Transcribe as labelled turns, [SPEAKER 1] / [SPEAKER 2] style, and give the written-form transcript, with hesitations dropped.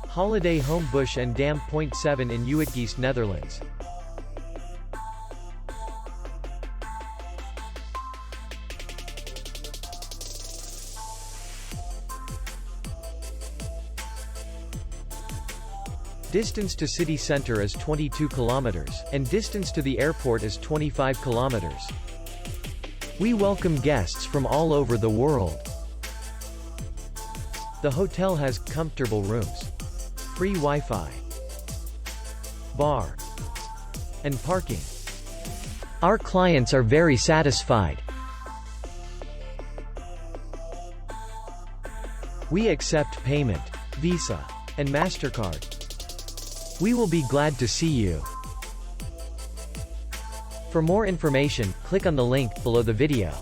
[SPEAKER 1] Holiday Home Busch and Dam.7 in Uitgeest, Netherlands. Distance to city center is 22 kilometers, and distance to the airport is 25 kilometers. We welcome guests from all over the world. The hotel has comfortable rooms, free Wi-Fi, bar, and parking. Our clients are very satisfied. We accept payment, Visa, and MasterCard. We will be glad to see you. For more information, click on the link below the video.